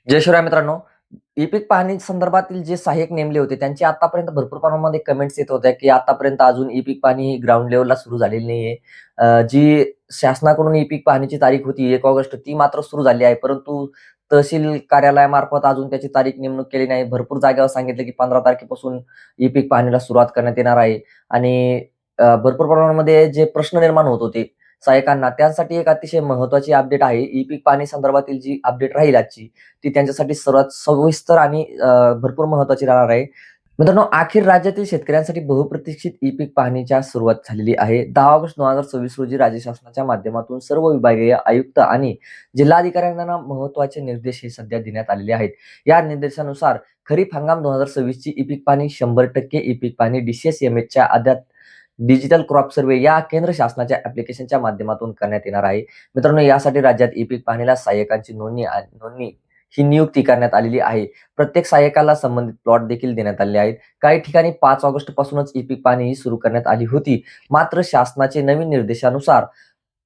जय शिवराय मित्रांनो. ई-पीक पाहणी संदर्भातील जे सहाय्यक नेमले होते त्यांची आतापर्यंत भरपूर प्रमाणामध्ये कमेंट्स येत होत्या, की आतापर्यंत अजून ई-पीक पाहणी ही ग्राउंड लेव्हलला सुरू झालेली नाहीये. जी शासनाकडून ई-पीक पाहणीची तारीख होती 1 ऑगस्ट ती मात्र सुरू झाली आहे. परंतु तहसील कार्यालयामार्फत अजून त्याची तारीख नेमणूक केली नाही. भरपूर जागेवर सांगितलं, की 15 तारखेपासून ई-पीक पाहणीला सुरुवात करण्यात येणार आहे आणि भरपूर प्रमाणामध्ये जे प्रश्न निर्माण होत होते सहाय्यकांना, त्यासाठी एक अतिशय महत्त्वाची अपडेट आहे. ई-पीक पाहणी संदर्भातील जी अपडेट राहील आजची, ती त्यांच्यासाठी सर्वात सविस्तर आणि भरपूर महत्त्वाची राहणार आहे. मित्रांनो, अखेर राज्यातील शेतकऱ्यांसाठी बहुप्रतीक्षित ई-पीक पाहणीच्या सुरुवात झालेली आहे. 10 ऑगस्ट 2026 रोजी राज्य शासनाच्या माध्यमातून सर्व विभागीय आयुक्त आणि जिल्हाधिकाऱ्यांना महत्त्वाचे निर्देश हे सध्या देण्यात आलेले आहेत. या निर्देशानुसार खरीप हंगाम 2026 ची ई-पीक पाहणी 100% ई-पीक पाहणी DCSMHच्या अद्याप डिजिटल क्रॉप सर्व्हे या केंद्र शासनाच्या ॲप्लिकेशनच्या माध्यमातून करण्यात येणार आहे. मित्रांनो, यासाठी राज्यात ई-पीक पाहणीला सहाय्यकांची नोंदणी ही नियुक्ती करण्यात आलेली आहे. प्रत्येक सहाय्यकाला संबंधित प्लॉट देखील देण्यात आले आहेत. काही ठिकाणी 5 ऑगस्ट पासूनच ई-पीक पाहणी ही सुरू करण्यात आली होती. मात्र शासनाचे नवीन निर्देशानुसार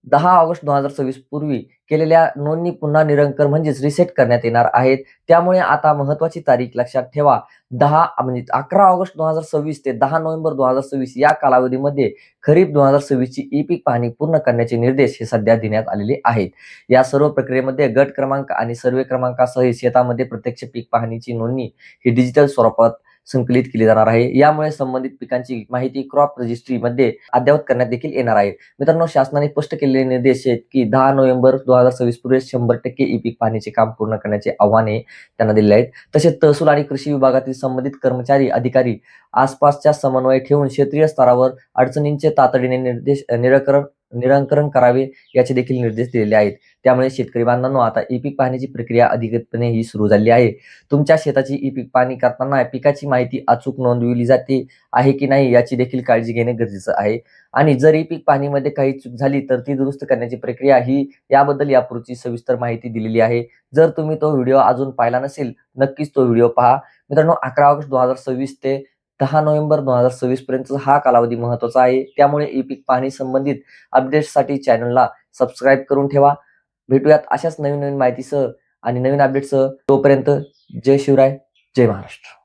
10 ऑगस्ट 2026 पूर्वी केलेल्या नोंदणी पुन्हा निरंकर म्हणजेच रिसेट करण्यात येणार आहेत. त्यामुळे आता महत्त्वाची तारीख लक्षात ठेवा. 11 ऑगस्ट 2026 ते 10 नोव्हेंबर 2026 या कालावधीमध्ये खरीप 2026 ची ई-पीक पाहणी पूर्ण करण्याचे निर्देश हे सध्या देण्यात आलेले आहेत. या सर्व प्रक्रियेमध्ये गट क्रमांक आणि सर्वे क्रमांकासह शेतामध्ये प्रत्यक्ष पीक पाहणीची नोंदणी ही डिजिटल स्वरूपात संकलित केली जाणार आहे. यामुळे संबंधित पिकांची माहिती क्रॉप रजिस्ट्रीमध्ये अद्ययावत करण्यात देखील येणार आहे. मित्रांनो, शासनाने स्पष्ट केलेले निर्देश आहेत, की 10 नोव्हेंबर 2026 पूर्वी 100% ई-पीक पाहणीचे काम पूर्ण करण्याचे आव्हाने त्यांना दिले आहेत. तसेच तहसील आणि कृषी विभागातील संबंधित कर्मचारी, अधिकारी आसपासच्या समन्वय ठेवून क्षेत्रीय स्तरावर अडचणींचे तातडीने निराकरण करावे याचे देखील निर्देश दिलेले आहेत. त्यामुळे शेतकरी बांधवांनो, आता ई-पीक पाहणीची प्रक्रिया अधिकृतपणे ही सुरू झाली आहे. तुमच्या शेताची ई-पीक पाहणी करताना पिकाची माहिती अचूक नोंदविली जाते आहे की नाही याची देखील काळजी घेणे गरजेचं आहे. आणि जर ई-पीक पाहणीमध्ये काही चूक झाली तर ती दुरुस्त करण्याची प्रक्रिया ही याबद्दल यापूर्वीची सविस्तर माहिती दिलेली आहे. जर तुम्ही तो व्हिडिओ अजून पाहिला नसेल, नक्कीच तो व्हिडिओ पहा. मित्रांनो, 11 ऑगस्ट 2026 ते 10 नोव्हेंबर 2026 पर्यंत हा कालावधी महत्त्वाचा आहे. त्यामुळे ई-पीक पाहणी संबंधित अपडेट्ससाठी चॅनलला सबस्क्राईब करून ठेवा. भेटूयात अशाच नवीन नवीन माहितीसह आणि नवीन अपडेट्ससह. तोपर्यंत जय शिवराय, जय महाराष्ट्र.